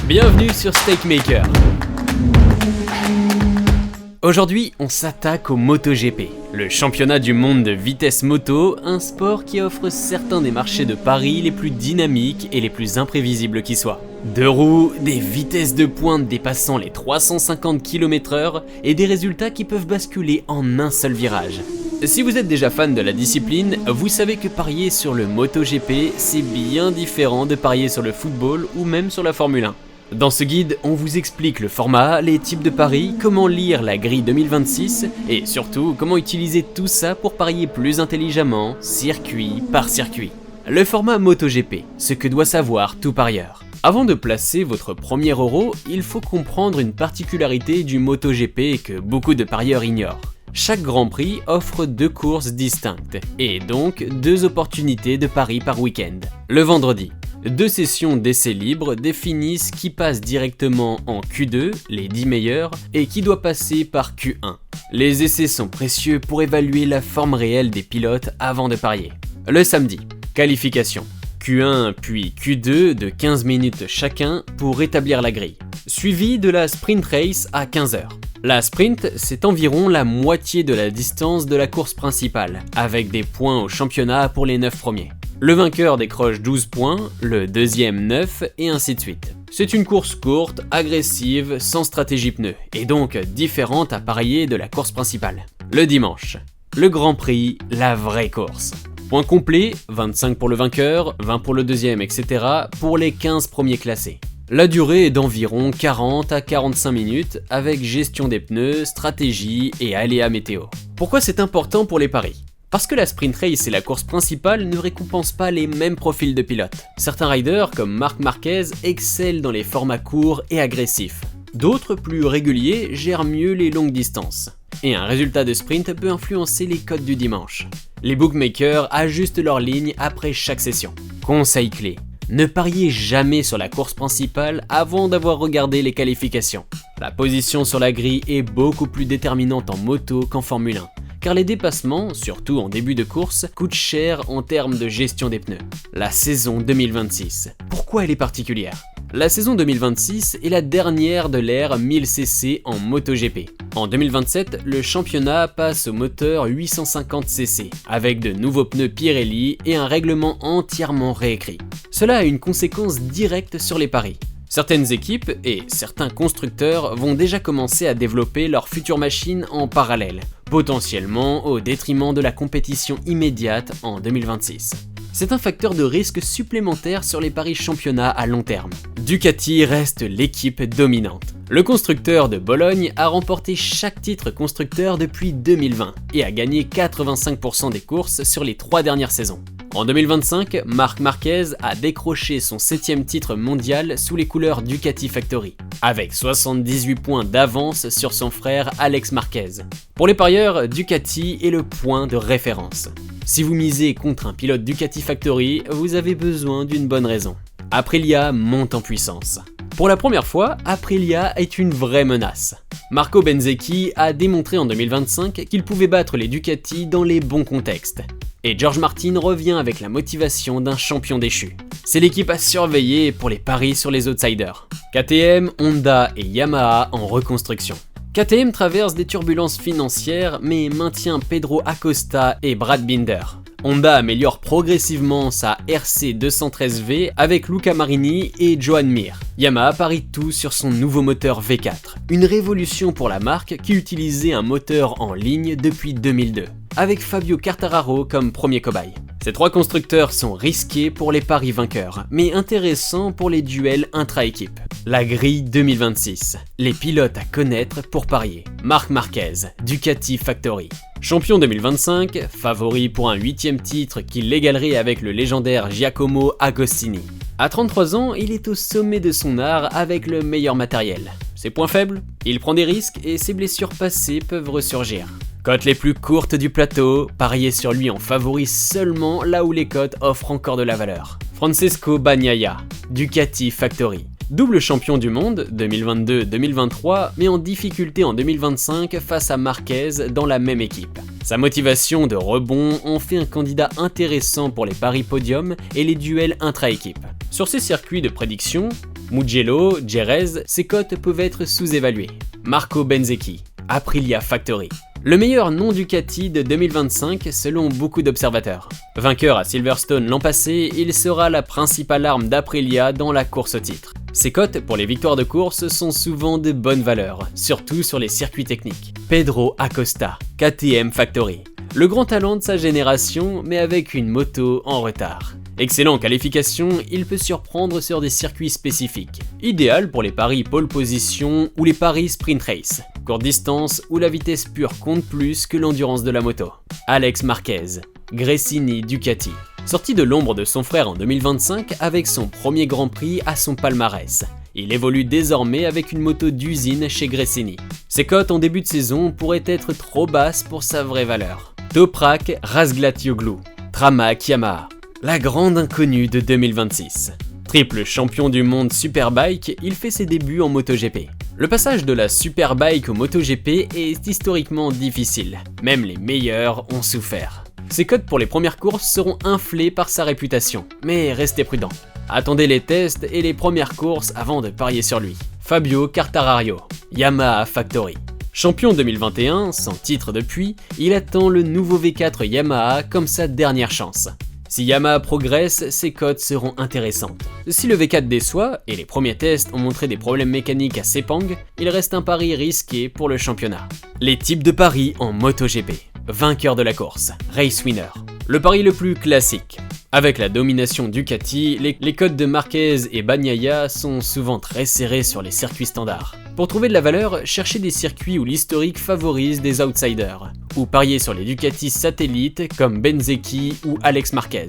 Bienvenue sur Stakemaker. Aujourd'hui, on s'attaque au MotoGP, le championnat du monde de vitesse moto, un sport qui offre certains des marchés de paris les plus dynamiques et les plus imprévisibles qui soient. Deux roues, des vitesses de pointe dépassant les 350 km/h et des résultats qui peuvent basculer en un seul virage. Si vous êtes déjà fan de la discipline, vous savez que parier sur le MotoGP, c'est bien différent de parier sur le football ou même sur la Formule 1. Dans ce guide, on vous explique le format, les types de paris, comment lire la grille 2026 et surtout comment utiliser tout ça pour parier plus intelligemment, circuit par circuit. Le format MotoGP, ce que doit savoir tout parieur. Avant de placer votre premier euro, il faut comprendre une particularité du MotoGP que beaucoup de parieurs ignorent. Chaque Grand Prix offre deux courses distinctes et donc deux opportunités de paris par week-end. Le vendredi, deux sessions d'essais libres définissent qui passe directement en Q2, les 10 meilleurs, et qui doit passer par Q1. Les essais sont précieux pour évaluer la forme réelle des pilotes avant de parier. Le samedi, qualification. Q1 puis Q2 de 15 minutes chacun pour établir la grille. Suivi de la sprint race à 15h. La sprint, c'est environ la moitié de la distance de la course principale, avec des points au championnat pour les 9 premiers. Le vainqueur décroche 12 points, le deuxième 9 et ainsi de suite. C'est une course courte, agressive, sans stratégie pneu, et donc différente à parier de la course principale. Le dimanche, le Grand Prix, la vraie course. Point complet, 25 pour le vainqueur, 20 pour le deuxième, etc. pour les 15 premiers classés. La durée est d'environ 40 à 45 minutes avec gestion des pneus, stratégie et aléas météo. Pourquoi c'est important pour les paris ? Parce que la sprint race et la course principale ne récompensent pas les mêmes profils de pilotes. Certains riders, comme Marc Marquez, excellent dans les formats courts et agressifs. D'autres, plus réguliers, gèrent mieux les longues distances. Et un résultat de sprint peut influencer les cotes du dimanche. Les bookmakers ajustent leurs lignes après chaque session. Conseil clé. Ne pariez jamais sur la course principale avant d'avoir regardé les qualifications. La position sur la grille est beaucoup plus déterminante en moto qu'en Formule 1. Car les dépassements, surtout en début de course, coûtent cher en termes de gestion des pneus. La saison 2026. Pourquoi elle est particulière ? La saison 2026 est la dernière de l'ère 1000cc en MotoGP. En 2027, le championnat passe au moteur 850cc, avec de nouveaux pneus Pirelli et un règlement entièrement réécrit. Cela a une conséquence directe sur les paris. Certaines équipes et certains constructeurs vont déjà commencer à développer leurs futures machines en parallèle, potentiellement au détriment de la compétition immédiate en 2026. C'est un facteur de risque supplémentaire sur les paris championnats à long terme. Ducati reste l'équipe dominante. Le constructeur de Bologne a remporté chaque titre constructeur depuis 2020 et a gagné 85% des courses sur les 3 dernières saisons. En 2025, Marc Marquez a décroché son 7e titre mondial sous les couleurs Ducati Factory, avec 78 points d'avance sur son frère Alex Marquez. Pour les parieurs, Ducati est le point de référence. Si vous misez contre un pilote Ducati Factory, vous avez besoin d'une bonne raison. Aprilia monte en puissance. Pour la première fois, Aprilia est une vraie menace. Marco Bezzecchi a démontré en 2025 qu'il pouvait battre les Ducati dans les bons contextes. Et George Martin revient avec la motivation d'un champion déchu. C'est l'équipe à surveiller pour les paris sur les outsiders. KTM, Honda et Yamaha en reconstruction. KTM traverse des turbulences financières mais maintient Pedro Acosta et Brad Binder. Honda améliore progressivement sa RC 213V avec Luca Marini et Joan Mir. Yamaha parie tout sur son nouveau moteur V4, une révolution pour la marque qui utilisait un moteur en ligne depuis 2002, avec Fabio Quartararo comme premier cobaye. Ces trois constructeurs sont risqués pour les paris vainqueurs, mais intéressants pour les duels intra-équipe. La grille 2026. Les pilotes à connaître pour parier. Marc Marquez, Ducati Factory. Champion 2025, favori pour un 8e titre qui l'égalerait avec le légendaire Giacomo Agostini. À 33 ans, il est au sommet de son art avec le meilleur matériel. Ses points faibles, il prend des risques et ses blessures passées peuvent ressurgir. Cotes les plus courtes du plateau, pariez sur lui en favori seulement là où les cotes offrent encore de la valeur. Francesco Bagnaia, Ducati Factory. Double champion du monde 2022-2023, mais en difficulté en 2025 face à Marquez dans la même équipe. Sa motivation de rebond en fait un candidat intéressant pour les paris podium et les duels intra-équipe. Sur ces circuits de prédiction, Mugello, Jerez, ses cotes peuvent être sous-évaluées. Marco Bezzecchi, Aprilia Factory. Le meilleur non Ducati de 2025 selon beaucoup d'observateurs. Vainqueur à Silverstone l'an passé, il sera la principale arme d'Aprilia dans la course au titre. Ses cotes pour les victoires de course sont souvent de bonne valeur, surtout sur les circuits techniques. Pedro Acosta, KTM Factory. Le grand talent de sa génération, mais avec une moto en retard. Excellent en qualification, il peut surprendre sur des circuits spécifiques. Idéal pour les paris pole position ou les paris sprint race. Courte distance où la vitesse pure compte plus que l'endurance de la moto. Alex Marquez, Gresini Ducati. Sorti de l'ombre de son frère en 2025 avec son premier Grand Prix à son palmarès. Il évolue désormais avec une moto d'usine chez Gresini. Ses cotes en début de saison pourraient être trop basses pour sa vraie valeur. Toprak Razgatlioglu, Tramac Yamaha. La grande inconnue de 2026. Triple champion du monde Superbike, il fait ses débuts en MotoGP. Le passage de la Superbike au MotoGP est historiquement difficile. Même les meilleurs ont souffert. Ses cotes pour les premières courses seront inflées par sa réputation, mais restez prudent. Attendez les tests et les premières courses avant de parier sur lui. Fabio Quartararo, Yamaha Factory. Champion 2021, sans titre depuis, il attend le nouveau V4 Yamaha comme sa dernière chance. Si Yamaha progresse, ses cotes seront intéressantes. Si le V4 déçoit, et les premiers tests ont montré des problèmes mécaniques à Sepang, il reste un pari risqué pour le championnat. Les types de paris en MotoGP. Vainqueur de la course, race winner. Le pari le plus classique. Avec la domination Ducati, les cotes de Marquez et Bagnaia sont souvent très serrés sur les circuits standards. Pour trouver de la valeur, cherchez des circuits où l'historique favorise des outsiders, ou pariez sur les Ducati satellites comme Bezzecchi ou Alex Marquez.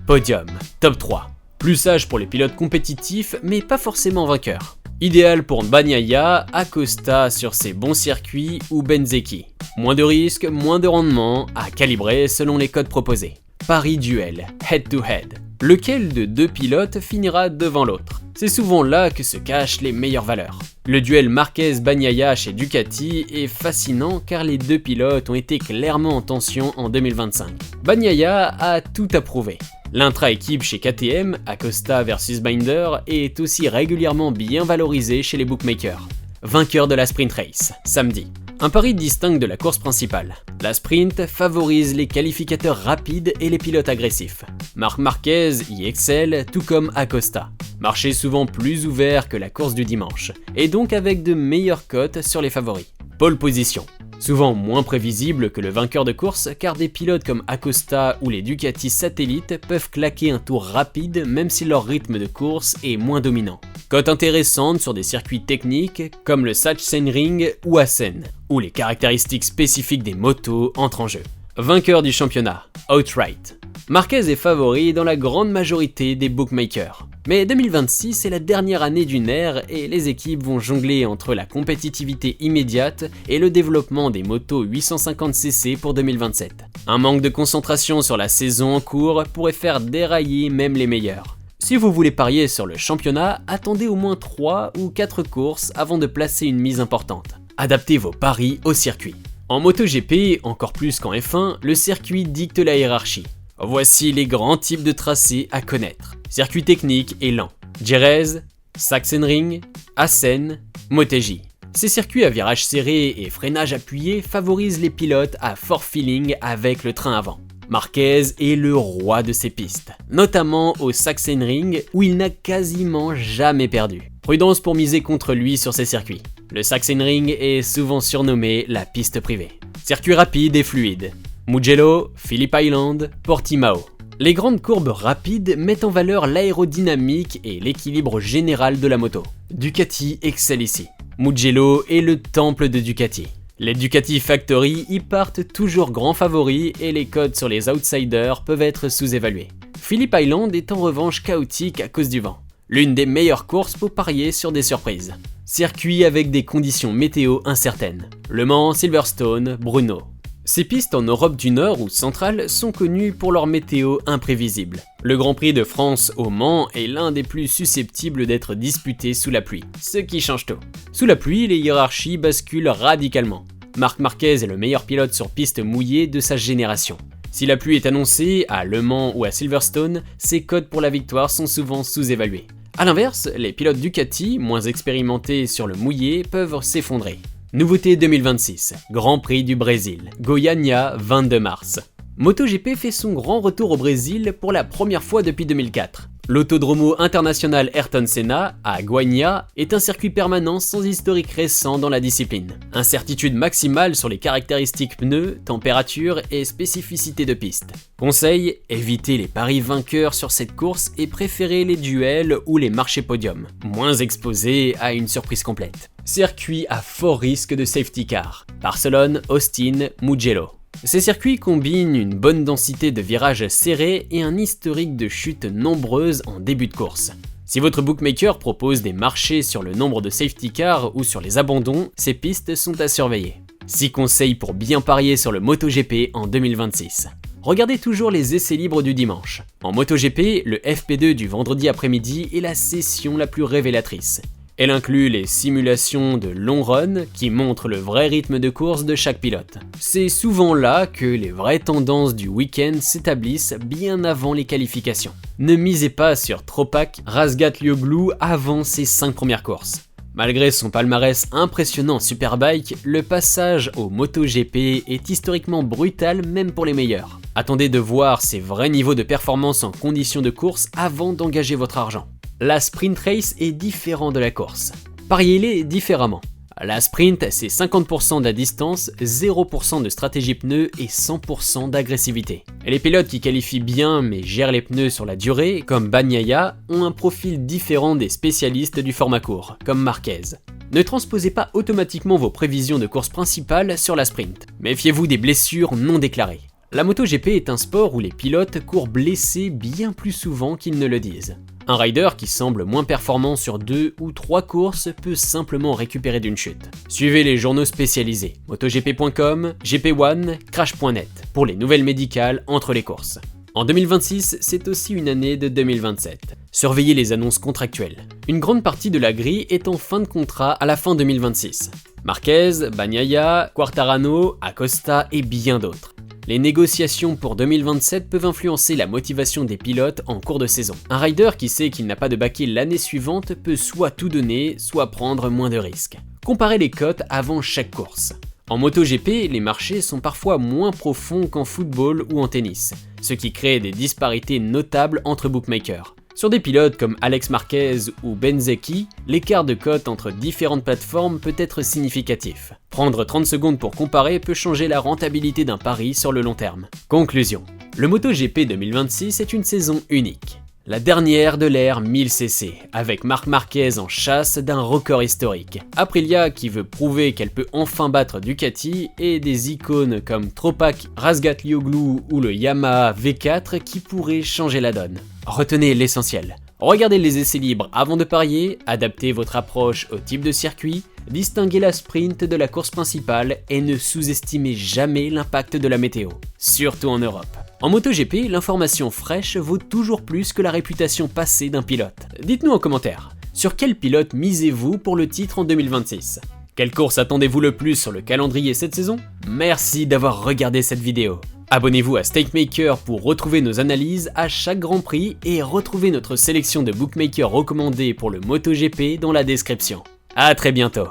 Podium, top 3. Plus sage pour les pilotes compétitifs, mais pas forcément vainqueurs. Idéal pour Bagnaia, Acosta sur ses bons circuits ou Bezzecchi. Moins de risques, moins de rendement, à calibrer selon les codes proposés. Paris duel, head to head. Lequel de deux pilotes finira devant l'autre? C'est souvent là que se cachent les meilleures valeurs. Le duel Marquez-Bagnaia chez Ducati est fascinant car les deux pilotes ont été clairement en tension en 2025. Bagnaia a tout approuvé. L'intra-équipe chez KTM, Acosta versus Binder, est aussi régulièrement bien valorisé chez les bookmakers. Vainqueur de la sprint race, samedi. Un pari distinct de la course principale. La sprint favorise les qualificateurs rapides et les pilotes agressifs. Marc Marquez y excelle, tout comme Acosta. Marché souvent plus ouvert que la course du dimanche, et donc avec de meilleures cotes sur les favoris. Pole position. Souvent moins prévisible que le vainqueur de course car des pilotes comme Acosta ou les Ducati satellites peuvent claquer un tour rapide même si leur rythme de course est moins dominant. Cote intéressante sur des circuits techniques comme le Sachsenring ou Assen, où les caractéristiques spécifiques des motos entrent en jeu. Vainqueur du championnat, outright. Marquez est favori dans la grande majorité des bookmakers. Mais 2026 est la dernière année d'une ère et les équipes vont jongler entre la compétitivité immédiate et le développement des motos 850cc pour 2027. Un manque de concentration sur la saison en cours pourrait faire dérailler même les meilleurs. Si vous voulez parier sur le championnat, attendez au moins 3 ou 4 courses avant de placer une mise importante. Adaptez vos paris au circuit. En MotoGP, encore plus qu'en F1, le circuit dicte la hiérarchie. Voici les grands types de tracés à connaître. Circuit technique et lent. Jerez, Sachsenring, Assen, Motegi. Ces circuits à virage serré et freinage appuyé favorisent les pilotes à fort feeling avec le train avant. Marquez est le roi de ces pistes, notamment au Sachsenring où il n'a quasiment jamais perdu. Prudence pour miser contre lui sur ces circuits. Le Sachsenring est souvent surnommé la piste privée. Circuit rapide et fluide. Mugello, Phillip Island, Portimao. Les grandes courbes rapides mettent en valeur l'aérodynamique et l'équilibre général de la moto. Ducati excelle ici. Mugello est le temple de Ducati. Les Ducati Factory y partent toujours grands favoris et les codes sur les outsiders peuvent être sous-évalués. Phillip Island est en revanche chaotique à cause du vent. L'une des meilleures courses pour parier sur des surprises. Circuit avec des conditions météo incertaines. Le Mans, Silverstone, Brno. Ces pistes en Europe du Nord ou centrale sont connues pour leur météo imprévisible. Le Grand Prix de France au Mans est l'un des plus susceptibles d'être disputé sous la pluie, ce qui change tout. Sous la pluie, les hiérarchies basculent radicalement. Marc Marquez est le meilleur pilote sur piste mouillée de sa génération. Si la pluie est annoncée, à Le Mans ou à Silverstone, ses codes pour la victoire sont souvent sous-évalués. A l'inverse, les pilotes Ducati, moins expérimentés sur le mouillé, peuvent s'effondrer. Nouveauté 2026, Grand Prix du Brésil, Goiânia, 22 mars. MotoGP fait son grand retour au Brésil pour la première fois depuis 2004. L'Autodromo International Ayrton Senna, à Goiânia, est un circuit permanent sans historique récent dans la discipline. Incertitude maximale sur les caractéristiques pneus, température et spécificité de piste. Conseil, évitez les paris vainqueurs sur cette course et préférez les duels ou les marchés podiums, moins exposés à une surprise complète. Circuit à fort risque de safety car, Barcelone, Austin, Mugello. Ces circuits combinent une bonne densité de virages serrés et un historique de chutes nombreuses en début de course. Si votre bookmaker propose des marchés sur le nombre de safety cars ou sur les abandons, ces pistes sont à surveiller. 6 conseils pour bien parier sur le MotoGP en 2026. Regardez toujours les essais libres du dimanche. En MotoGP, le FP2 du vendredi après-midi est la session la plus révélatrice. Elle inclut les simulations de long run qui montrent le vrai rythme de course de chaque pilote. C'est souvent là que les vraies tendances du week-end s'établissent bien avant les qualifications. Ne misez pas sur Tropac Razgatlioglu avant ses 5 premières courses. Malgré son palmarès impressionnant en Superbike, le passage au MotoGP est historiquement brutal même pour les meilleurs. Attendez de voir ses vrais niveaux de performance en conditions de course avant d'engager votre argent. La sprint race est différent de la course. Pariez-les différemment. La sprint, c'est 50% de la distance, 0% de stratégie pneus et 100% d'agressivité. Et les pilotes qui qualifient bien mais gèrent les pneus sur la durée, comme Bagnaia, ont un profil différent des spécialistes du format court, comme Marquez. Ne transposez pas automatiquement vos prévisions de course principale sur la sprint. Méfiez-vous des blessures non déclarées. La MotoGP est un sport où les pilotes courent blessés bien plus souvent qu'ils ne le disent. Un rider qui semble moins performant sur 2 ou 3 courses peut simplement récupérer d'une chute. Suivez les journaux spécialisés, MotoGP.com, GP1, Crash.net, pour les nouvelles médicales entre les courses. En 2026, c'est aussi une année de 2027. Surveillez les annonces contractuelles. Une grande partie de la grille est en fin de contrat à la fin 2026. Marquez, Bagnaia, Quartararo, Acosta et bien d'autres. Les négociations pour 2027 peuvent influencer la motivation des pilotes en cours de saison. Un rider qui sait qu'il n'a pas de baquet l'année suivante peut soit tout donner, soit prendre moins de risques. Comparez les cotes avant chaque course. En MotoGP, les marchés sont parfois moins profonds qu'en football ou en tennis, ce qui crée des disparités notables entre bookmakers. Sur des pilotes comme Alex Marquez ou Bezzecchi, l'écart de cote entre différentes plateformes peut être significatif. Prendre 30 secondes pour comparer peut changer la rentabilité d'un pari sur le long terme. Conclusion. Le MotoGP 2026 est une saison unique. La dernière de l'ère 1000cc, avec Marc Marquez en chasse d'un record historique. Aprilia qui veut prouver qu'elle peut enfin battre Ducati et des icônes comme Tropac Razgatlioglu ou le Yamaha V4 qui pourraient changer la donne. Retenez l'essentiel. Regardez les essais libres avant de parier, adaptez votre approche au type de circuit, distinguez la sprint de la course principale et ne sous-estimez jamais l'impact de la météo, surtout en Europe. En MotoGP, l'information fraîche vaut toujours plus que la réputation passée d'un pilote. Dites-nous en commentaire, sur quel pilote misez-vous pour le titre en 2026 ? Quelle course attendez-vous le plus sur le calendrier cette saison ? Merci d'avoir regardé cette vidéo. Abonnez-vous à Stakemaker pour retrouver nos analyses à chaque Grand Prix et retrouvez notre sélection de bookmakers recommandés pour le MotoGP dans la description. À très bientôt.